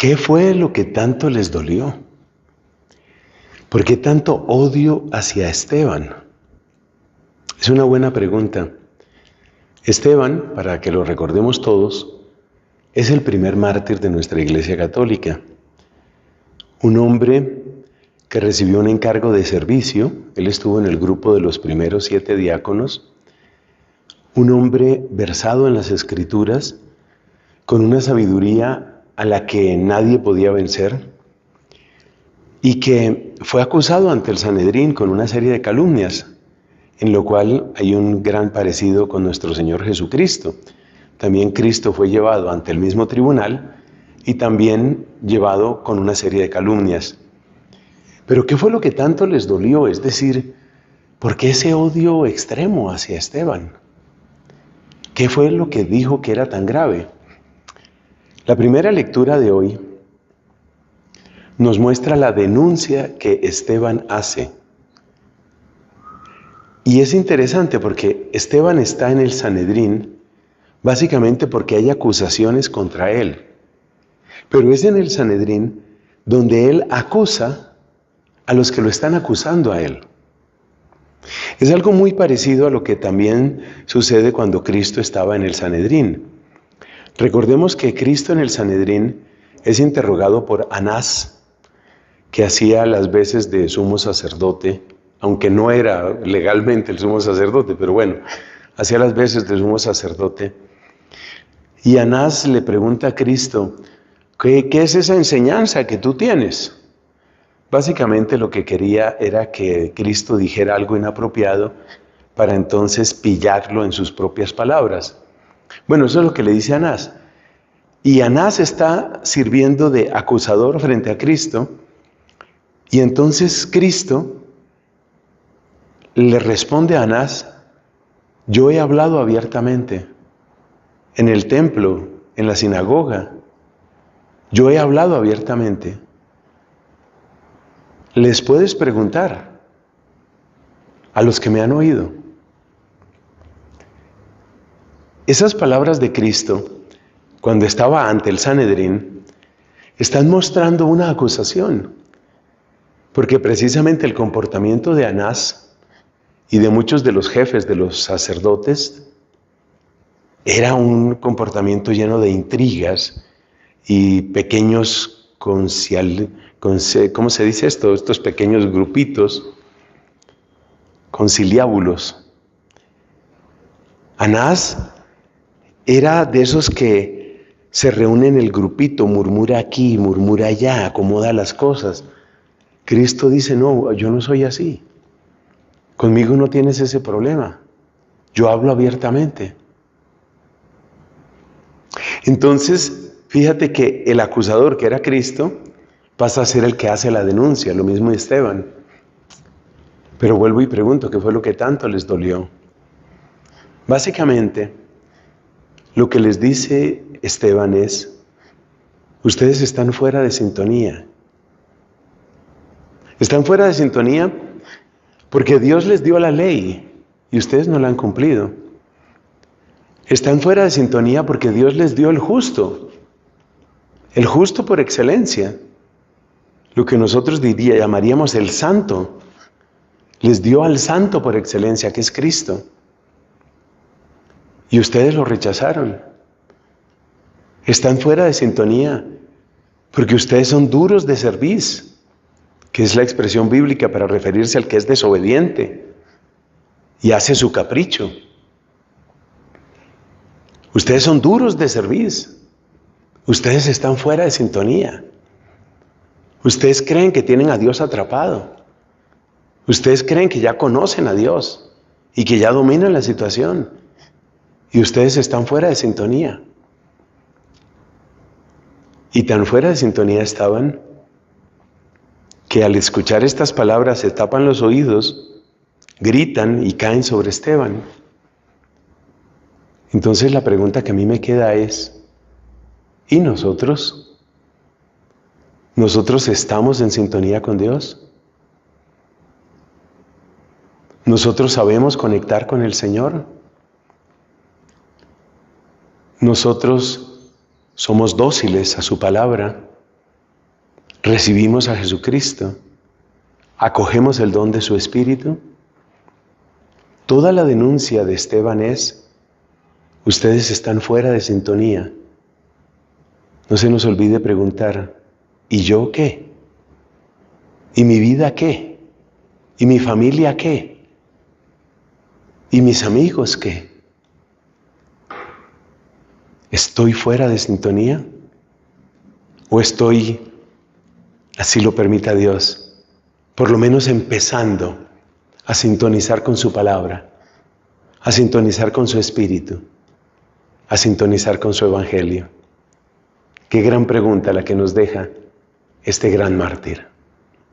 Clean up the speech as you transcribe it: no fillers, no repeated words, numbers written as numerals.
¿Qué fue lo que tanto les dolió? ¿Por qué tanto odio hacia Esteban? Es una buena pregunta. Esteban, para que lo recordemos todos, es el primer mártir de nuestra Iglesia Católica. Un hombre que recibió un encargo de servicio. Él estuvo en el grupo de los primeros 7 diáconos. Un hombre versado en las Escrituras, con una sabiduría a la que nadie podía vencer, y que fue acusado ante el Sanedrín con una serie de calumnias, en lo cual hay un gran parecido con nuestro Señor Jesucristo. También Cristo fue llevado ante el mismo tribunal y también llevado con una serie de calumnias. Pero ¿qué fue lo que tanto les dolió? Es decir, ¿por qué ese odio extremo hacia Esteban? ¿Qué fue lo que dijo que era tan grave? La primera lectura de hoy nos muestra la denuncia que Esteban hace. Y es interesante porque Esteban está en el Sanedrín básicamente porque hay acusaciones contra él. Pero es en el Sanedrín donde él acusa a los que lo están acusando a él. Es algo muy parecido a lo que también sucede cuando Cristo estaba en el Sanedrín. Recordemos que Cristo en el Sanedrín es interrogado por Anás, que hacía las veces de sumo sacerdote, aunque no era legalmente el sumo sacerdote, pero bueno, hacía las veces de sumo sacerdote. Y Anás le pregunta a Cristo, ¿qué es esa enseñanza que tú tienes? Básicamente lo que quería era que Cristo dijera algo inapropiado para entonces pillarlo en sus propias palabras. Bueno, eso es lo que le dice Anás. Y Anás está sirviendo de acusador frente a Cristo. Y entonces Cristo le responde a Anás, yo he hablado abiertamente en el templo, en la sinagoga. Yo he hablado abiertamente. Les puedes preguntar a los que me han oído. Esas palabras de Cristo, cuando estaba ante el Sanedrín, están mostrando una acusación. Porque precisamente el comportamiento de Anás y de muchos de los jefes de los sacerdotes era un comportamiento lleno de intrigas y pequeños ¿cómo se dice esto? Estos pequeños grupitos, conciliábulos. Anás era de esos que se reúnen en el grupito, murmura aquí, murmura allá, acomoda las cosas. Cristo dice, no, yo no soy así. Conmigo no tienes ese problema. Yo hablo abiertamente. Entonces, fíjate que el acusador, que era Cristo, pasa a ser el que hace la denuncia, lo mismo Esteban. Pero vuelvo y pregunto, ¿qué fue lo que tanto les dolió? Básicamente, lo que les dice Esteban es, ustedes están fuera de sintonía. Están fuera de sintonía porque Dios les dio la ley y ustedes no la han cumplido. Están fuera de sintonía porque Dios les dio el justo por excelencia, lo que nosotros llamaríamos el santo. Les dio al santo por excelencia, que es Cristo. Y ustedes lo rechazaron. Están fuera de sintonía porque ustedes son duros de cerviz, que es la expresión bíblica para referirse al que es desobediente y hace su capricho. Ustedes son duros de cerviz. Ustedes están fuera de sintonía. Ustedes creen que tienen a Dios atrapado. Ustedes creen que ya conocen a Dios y que ya dominan la situación. Y ustedes están fuera de sintonía. Y tan fuera de sintonía estaban que al escuchar estas palabras se tapan los oídos, gritan y caen sobre Esteban. Entonces la pregunta que a mí me queda es, ¿y nosotros? ¿Nosotros estamos en sintonía con Dios? ¿Nosotros sabemos conectar con el Señor? ¿Nosotros somos dóciles a su palabra? recibimos a Jesucristo, acogemos el don de su Espíritu. Toda la denuncia de Esteban es: ustedes están fuera de sintonía. No se nos olvide preguntar: ¿y yo qué? ¿Y mi vida qué? ¿Y mi familia qué? ¿Y mis amigos qué? ¿Estoy fuera de sintonía? ¿O estoy, así lo permita Dios, por lo menos empezando a sintonizar con su palabra, a sintonizar con su Espíritu, a sintonizar con su Evangelio? Qué gran pregunta la que nos deja este gran mártir.